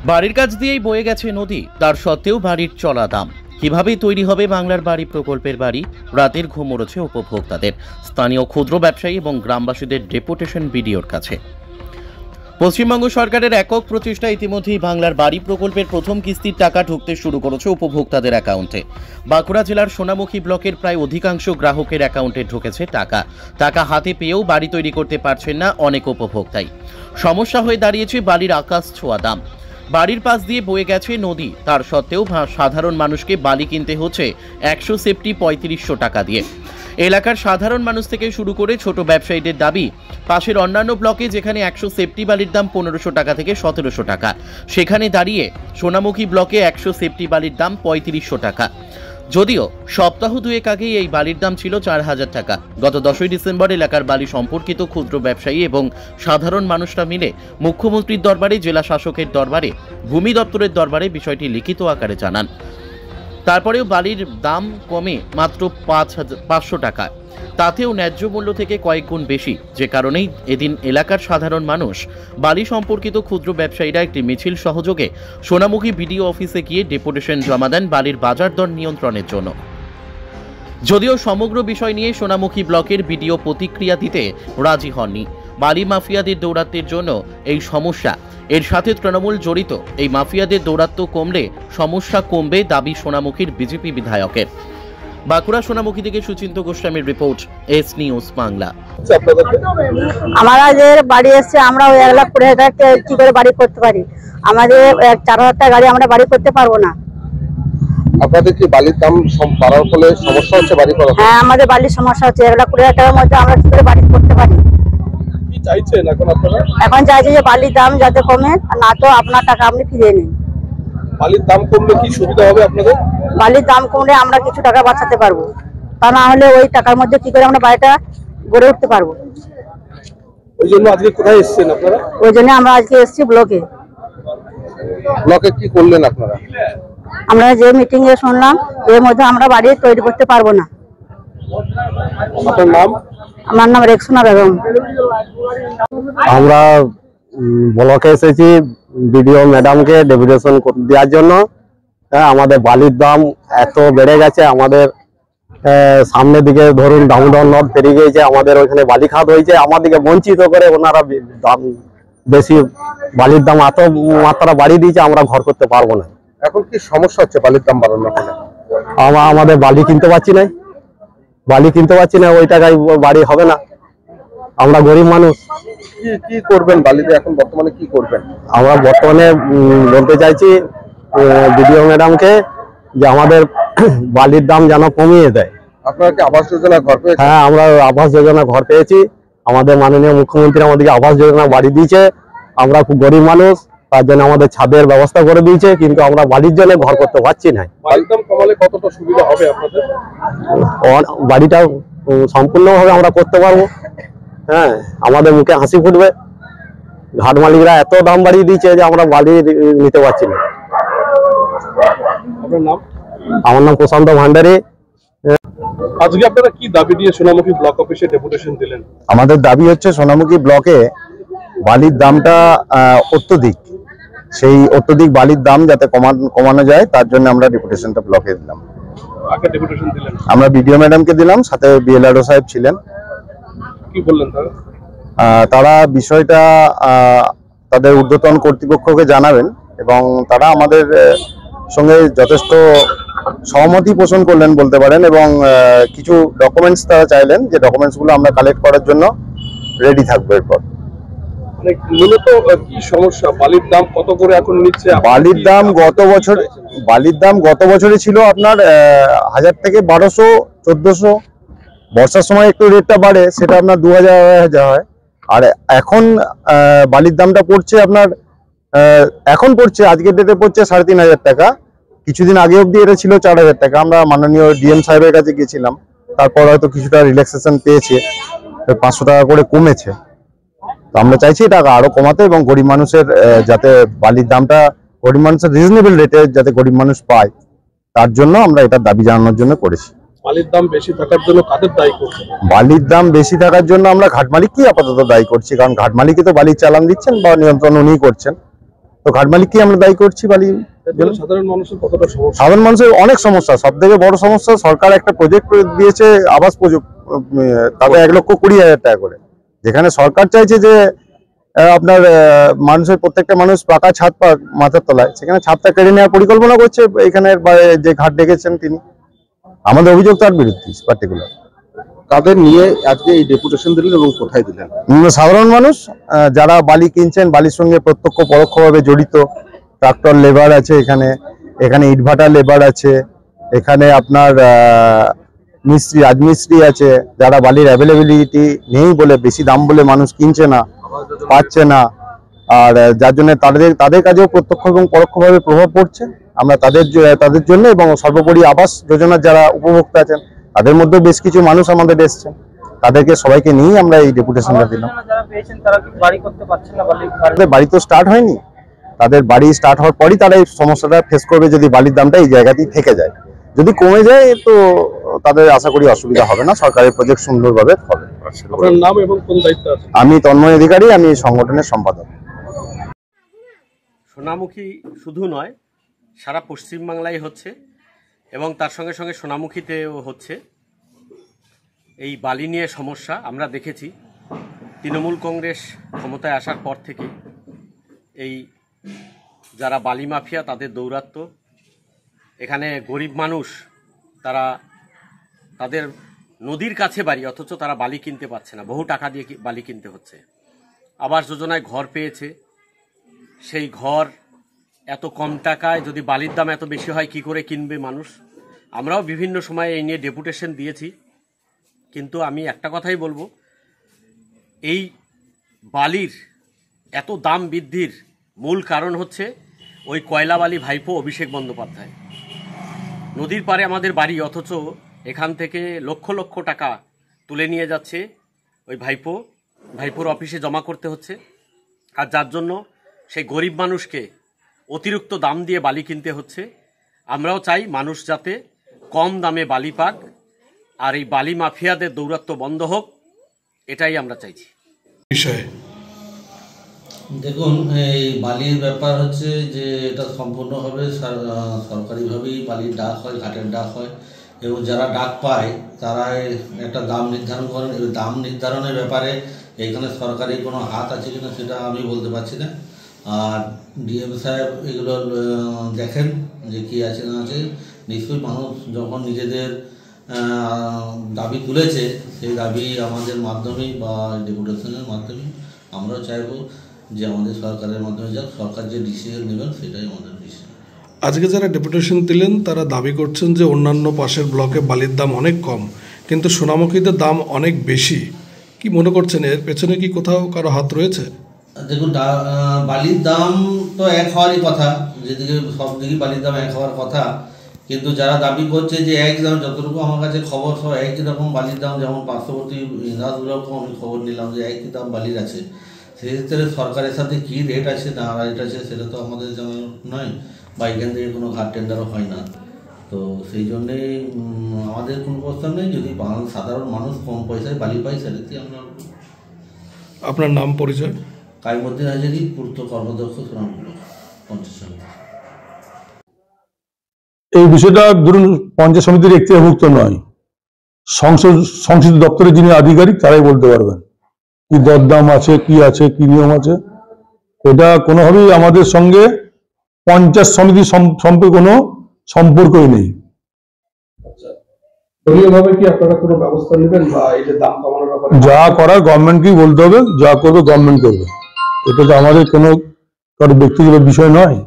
বাড়ির কাছ দিয়েই বয়ে গেছে নদী, তার সত্ত্বেও বাড়ির চলা দাম। কিভাবে তৈরি হবে বাংলার বাড়ি প্রকল্পের বাড়ি? রাতের ঘুম উড়েছে উপভোক্তাদের, স্থানীয় ক্ষুদ্র ব্যবসায়ী এবং গ্রামবাসীদের ডেপুটেশন বিডিওর কাছে। পশ্চিমবঙ্গ সরকারের একক প্রচেষ্টা ইতিমধ্যেই বাংলার বাড়ি প্রকল্পের প্রথম কিস্তির টাকা ঢুকতে শুরু করেছে উপভোক্তাদের অ্যাকাউন্টে। বাঁকুড়া জেলার সোনামুখী ব্লকের প্রায় অধিকাংশ গ্রাহকের অ্যাকাউন্টে ঢুকেছে টাকা হাতে পেয়েও বাড়ি তৈরি করতে পারছেন না অনেক উপভোক্তাই। সমস্যা হয়ে দাঁড়িয়েছে বালির আকাশ ছোঁয়া দাম। বাড়ির পাশ দিয়ে বয়ে গেছে নদী, তার সত্ত্বেও সাধারণ মানুষকে বালি কিনতে হচ্ছে 100 সেফটি 3500 টাকা দিয়ে। এলাকার সাধারণ মানুষ থেকে শুরু করে ছোট ব্যবসায়ীদের দাবি, পাশের অন্যান্য ব্লকে যেখানে 100 সেফটি বালির দাম 1500 টাকা থেকে 1700 টাকা, সেখানে দাঁড়িয়ে সোনামুখী ব্লকে 100 সেফটি বালির দাম 3500 টাকা। যদিও সপ্তাহ দুয়েক আগেই এই বালির দাম ছিল 4000 টাকা। গত 10ই ডিসেম্বর এলাকার বালি সম্পর্কিত ক্ষুদ্র ব্যবসায়ী এবং সাধারণ মানুষরা মিলে মুখ্যমন্ত্রীর দরবারে, জেলা শাসকের দরবারে, ভূমি দপ্তরের দরবারে বিষয়টি লিখিত আকারে জানান। তারপরেও বালির দাম কমে মাত্র 500 টাকা, তাতেও ন্যায্য মূল্য থেকে কয়েক গুণ বেশি, যে কারণেই এদিন এলাকার সাধারণ মানুষ, বালি সম্পর্কিত ক্ষুদ্র ব্যবসায়ীরা একটি মিছিল সহযোগে সোনামুখী বিডিও অফিসে গিয়ে ডেপুটেশন জমা দেন বালির বাজার দর নিয়ন্ত্রণের জন্য। যদিও সমগ্র বিষয় নিয়ে সোনামুখী ব্লকের বিডিও প্রতিক্রিয়া দিতে রাজি হননি। বালি মাফিয়াদের দৌরাত্ম্যের জন্য এই সমস্যা, এর সাথে তৃণমূল জড়িত। এই মাফিয়াদের দৌরাত্ম্য কমলে সমস্যা কমবে, দাবি সোনামুখীর বিজেপি বিধায়কের। বাঁকুড়া সোনামুখী থেকে সুচিন্ত গোস্বামীর রিপোর্ট, এস নিউজ বাংলা। আমাদের বাড়ি এসছে, আমরা ওই 1,20,000 টাকা কি করে বাড়ি করতে পারি? আমাদের 4,000 টাকা গাড়ি আমরা বাড়ি করতে পারবো না। আপনাদের কি বালির দাম বাড়ার ফলে সমস্যা হচ্ছে বাড়ি করা? হ্যাঁ, আমাদের বাড়ির সমস্যা হচ্ছে। 1,20,000 টাকার মধ্যে আমরা কি করে বাড়ি করতে পারি? কি চাইছেন এখন আপনারা? এখন চাইছি যে বালির দাম যাতে কমে, না তো আপনার টাকা আপনি ফিরিয়ে নিন। বালির দাম কমলে কি সুবিধা হবে আপনাদের? বালির দাম কমলে আমরা কিছু টাকা বাঁচাতে পারবো, তা না হলে ওই টাকার মধ্যে কি করে আমরা বাড়িটা গড়ে উঠতে পারবো? ওই জন্য আজকে কোথায় এসেছেন আপনারা? ওই জন্য আমরা আজকে এসেছি ব্লকে। ব্লকে কি করলেন আপনারা? আমরা যে মিটিং এ শুনলাম, এর মধ্যে আমরা বাড়ি তৈরি করতে পারবো না। আপনার নাম? আমার নাম রেক্সোনা বেগম। আমরা ব্লকে এসেছি বিডিও ম্যাডামকে ডেপুটেশন দেওয়ার জন্য। আমাদের বালির দাম এত বেড়ে গেছে, আমাদের সামনের দিকে ধরুন দামোদর নদ পেরিয়ে গিয়েছে, আমাদের ওইখানে বালি খাত হয়েছে, আমাদেরকে বঞ্চিত করে ওনারা দাম বেশি, বালির দাম এত মাত্রা বাড়িয়ে দিয়েছে, আমরা ঘর করতে পারবো না। এখন কি সমস্যা হচ্ছে বালির দাম বাড়ানোর ফলে? আমাদের বালি কিনতে পারছি না, ওই টাকায় বাড়ি হবে না। আমরা গরিব মানুষ। কি করবেন বালিতে এখন বর্তমানে, কি করবেন? আমরা বর্তমানে বলতে চাইছি বিডিও ম্যাডামকে যে আমাদের বালির দাম যেন কমিয়ে দেয়। আপনারা কি আবাস যোজনা ঘর পেয়েছেন? হ্যাঁ, আমরা আবাস যোজনা ঘর পেয়েছি। আমাদের মাননীয় মুখ্যমন্ত্রী আমাদেরকে আবাস যোজনা বাড়ি দিয়েছে। আমরা খুব গরিব মানুষ, তার জন্য আমাদের ছাদের ব্যবস্থা করে দিয়েছে, কিন্তু আমরা বাড়ির জন্য ঘর করতে পারছি না। বালির দাম কমালে কতটা সুবিধা হবে আপনাদের? বাড়িটা সম্পূর্ণভাবে আমরা করতে পারবো। হ্যাঁ, আমাদের মুখে হাসি ফুটবে। ঘাট মালিকরা এত দাম বাড়িয়ে দিয়েছে যে আমরা বাড়ি নিতে পারছি না। আপনার নাম? আমার নাম প্রশান্ত ভান্ডারী। আজকে আপনারা কি দাবি নিয়ে সোনামুখী ব্লক অফিসে ডেপুটেশন দিলেন? আমাদের দাবি হচ্ছে সোনামুখী ব্লকে বালির দামটা অত্যধিক, সেই অত্যধিক বালির দাম যাতে কমানো যায়, তার জন্য আমরা ডেপুটেশনটা ব্লকে দিলাম। কাকে ডেপুটেশন দিলেন? আমরা বিডিও ম্যাডামকে দিলাম, সাথে বিএলআরও সাহেব ছিলেন। কি বললেন তারা? তারা বিষয়টা তাদের ঊর্ধ্বতন কর্তৃপক্ষকে জানাবেন, এবং তারা আমাদের সঙ্গে যথেষ্ট সহমতি পোষণ করলেন বলতে পারেন, এবং কিছু ডকুমেন্টস তারা চাইলেন, যে ডকুমেন্টসগুলো আমরা কালেক্ট করার জন্য রেডি থাকবো। এরপর মূলত কি সমস্যা? বালির দাম কত করে এখন নিচ্ছে? বালির দাম গত বছরে ছিল আপনার 1000 থেকে 1200, 1400। বর্ষার সময় একটু রেটটা বাড়ে, সেটা আপনার 2000 হয়। আর এখন বালির দামটা পড়ছে আপনার, এখন পড়ছে আজকের ডেটে পড়ছে 3,500 টাকা। কিছুদিন আগে অবধি এটা ছিল 4,000 টাকা। আমরা মাননীয় ডিএম সাহেবের কাছে গিয়েছিলাম, তারপর হয়তো কিছুটা রিল্যাক্সেশন পেয়েছে, 500 টাকা করে কমেছে। তো আমরা চাইছি এটা আরো কমাতে, এবং গরিব মানুষের যাতে বালির দামটা গরিব মানুষের রিজনেবল রেটে যাতে গরিব মানুষ পায়, তার জন্য আমরা এটা দাবি জানানোর জন্য করেছি। বালির দাম বেশি থাকার জন্য কাদের দায়ী করছেন? বালির দাম বেশি থাকার জন্য আমরা ঘাট মালিককেই আপাতত দায়ী করছি, কারণ ঘাট মালিকই তো বালির চালান দিচ্ছেন বা নিয়ন্ত্রণ উনিই করছেন। তো ঘাট মালিককেই আমরা দায়ী করছি বালি। সাধারণ মানুষের কতটা সমস্যা? সাধারণ মানুষের অনেক সমস্যা, সব থেকে বড় সমস্যা সরকার একটা প্রজেক্ট দিয়েছে আবাস প্রজেক্ট, তাতে 1,20,000 টাকা করে, যেখানে সরকার চাইছে যে আপনার মানুষের প্রত্যেকটা মানুষ পাকা ছাদ পাক মাথার তলায়, সেখানে ছাদটা কেড়ে নেওয়ার পরিকল্পনা করছে এখানে যে ঘাট ডেকেছেন তিনি। আমাদের অভিযোগ তার বিরুদ্ধে পার্টিকুলার। তাদের নিয়ে আজকে এই ডেপুটেশন দিলেন এবং কোথায় দিলেন? সাধারণ মানুষ যারা বালি কিনছেন, বালির সঙ্গে প্রত্যক্ষ পরোক্ষভাবে জড়িত, ট্রাক্টর লেবার আছে এখানে, এখানে ইটভাটা লেবার আছে, এখানে আপনার মিস্ত্রি রাজমিস্ত্রি আছে, যারা বালির অ্যাভেলেবিলিটি নেই বলে, বেশি দাম বলে মানুষ কিনছে না, পাচ্ছে না, আর যার জন্য তাদের কাজেও প্রত্যক্ষ এবং পরোক্ষভাবে প্রভাব পড়ছে। আমরা তাদের জন্য এবং সর্বোপরি আবাস যোজনার যারা উপভোক্তা আছেন তাদের মধ্যে বেশ কিছু মানুষ আমাদের এসছেন, তাদেরকে সবাইকে নিয়ে আমরা এই ডেপুটেশনটা দিলাম। বাড়ি তো স্টার্ট হয়নি, তাদের বাড়ি স্টার্ট হওয়ার পরই তারা এই সমস্যাটা ফেস করবে। যদি বালির দামটা এই জায়গাতেই থেকে যায়, যদি কমে যায় তো তাদের আশা করি অসুবিধা হবে না, সরকারের প্রজেক্ট সুন্দরভাবে হবে। আপনার নাম এবং কোন দায়িত্ব আছে? আমি তন্ময় অধিকারী, আমি সংগঠনের সম্পাদক। সোনামুখী শুধু নয়, সারা পশ্চিমবাংলায় হচ্ছে এবং তার সঙ্গে সঙ্গে সোনামুখীতেও হচ্ছে। এই বালি নিয়ে সমস্যা আমরা দেখেছি তৃণমূল কংগ্রেস ক্ষমতায় আসার পর থেকে। এই যারা বালি মাফিয়া তাদের দৌরাত্ম্য, এখানে গরিব মানুষ তাদের নদীর কাছে বাড়ি, অথচ তারা বালি কিনতে পারছে না, বহু টাকা দিয়ে বালি কিনতে হচ্ছে। আবাস যোজনায় ঘর পেয়েছে, সেই ঘর এত কম টাকায়, যদি বালির দাম এত বেশি হয় কি করে কিনবে মানুষ? আমরাও বিভিন্ন সময়ে এই নিয়ে ডেপুটেশন দিয়েছি, কিন্তু আমি একটা কথাই বলবো, এই বালির এত দাম বৃদ্ধির মূল কারণ হচ্ছে ওই কয়লাবালি ভাইপো অভিষেক বন্দ্যোপাধ্যায়। নদীর পাড়ে আমাদের বাড়ি, অথচ এখান থেকে লক্ষ লক্ষ টাকা তুলে নিয়ে যাচ্ছে ওই ভাইপোর অফিসে জমা করতে হচ্ছে, আর যার জন্য সেই গরিব মানুষকে অতিরিক্ত দাম দিয়ে বালি কিনতে হচ্ছে। আমরাও চাই মানুষ যাতে কম দামে বালি পাক, আর এই বালি মাফিয়াদের দৌরাত্ম্য বন্ধ হোক, এটাই আমরা চাইছি। দেখুন, এই বালির ব্যাপার হচ্ছে যে এটা সম্পূর্ণভাবে সরকারিভাবেই বালির ডাক হয়, ঘাটের ডাক হয়, এবং যারা ডাক পায় তারা একটা দাম নির্ধারণ করেন। এই দাম নির্ধারণের ব্যাপারে এখানে সরকারি কোনো হাত আছে কিনা সেটা আমি বলতে পারছি না। আর ডিএম সাহেব এগুলো দেখেন যে কী আছে না আছে। নিশ্চয়ই মানুষ যখন নিজেদের দাবি তুলেছে, সেই দাবি আমাদের মাধ্যমেই বা ডেপুটেশনের মাধ্যমে আমরাও চাইবো যে আমাদের সরকারের মাধ্যমে যাক, সরকার যে ডিসিশন নেবেন সেটাই আমাদের ডিসিশন। আজকে যারা ডেপুটেশন দিলেন তারা দাবি করছেন যে অন্যান্য পাশের ব্লকে বালির দাম অনেক কম, কিন্তু সোনামুখীতে দাম অনেক বেশি। কি মনে করছেন, এর পেছনে কি কোথাও কারো হাত রয়েছে? দেখুন, বালির দাম তো এক হওয়ারই কথা, যেদিকে সব দিকেই বালির দাম এক হওয়ার কথা, কিন্তু যারা দাবি করছে যে এক দাম, যতটুকু আমার কাছে খবর সব একই রকম বালির দাম, যেমন পার্শ্ববর্তী ইন্দাসগুলোকেও আমি খবর নিলাম যে একই দাম বালির আছে। সেক্ষেত্রে সরকারের সাথে কী রেট আছে না রেট আছে সেটা তো আমাদের জানা নয়, বা এখান থেকে কোনো ঘাট টেন্ডারও হয় না। তো সেই জন্যে আমাদের কোনো প্রস্তাব নেই, যদি সাধারণ মানুষ কম পয়সায় বালি পায় সেটাতেই আমরা। আপনার নাম পরিচয়? কাইমুদ্দিন হাজারি, পূর্ত কর্মদক্ষ, সোনামুখী পঞ্চায়েত সমিতি। এই বিষয়টা ধরুন পঞ্চায়েত সমিতির এখতিয়ারভুক্ত নয়, সংশ্লিষ্ট দপ্তরের যিনি আধিকারিক তারাই বলতে পারবেন কি দরদাম আছে, কি আছে, কি নিয়ম আছে। এটা কোনোভাবেই আমাদের সঙ্গে পঞ্চায়েত সমিতির সম্পর্কে কোনো সম্পর্কই নেই। দলীয়ভাবে কি আপনারা কোনো ব্যবস্থা নেবেন বা এই যে দাম কমানোর ব্যাপারে? যা করার গভর্নমেন্টকেই বলতে হবে, যা করবে গভর্নমেন্ট করবে, এটা তো আমাদের কোনো কারো ব্যক্তিগত বিষয় নয়।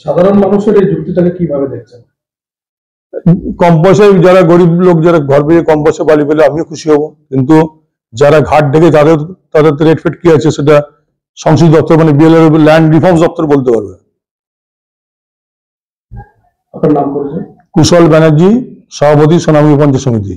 সাধারণ মানুষের এই যুক্তিটাকে কিভাবে দেখছেন? কম পয়সায় যারা গরিব লোক, যারা ঘর পেয়ে কম পয়সা বালি পেলে আমিও খুশি হব, কিন্তু যারা ঘাট ডেকে তাদের রেট ফেট কি আছে সেটা সংশ্লিষ্ট দপ্তর, মানে বিএলআর ল্যান্ড রিফর্মস দপ্তর বলতে পারবে। আপনার নাম পরিচয়? কুশল ব্যানার্জি, সভাপতি, সোনামুখী পঞ্চায়েত সমিতি।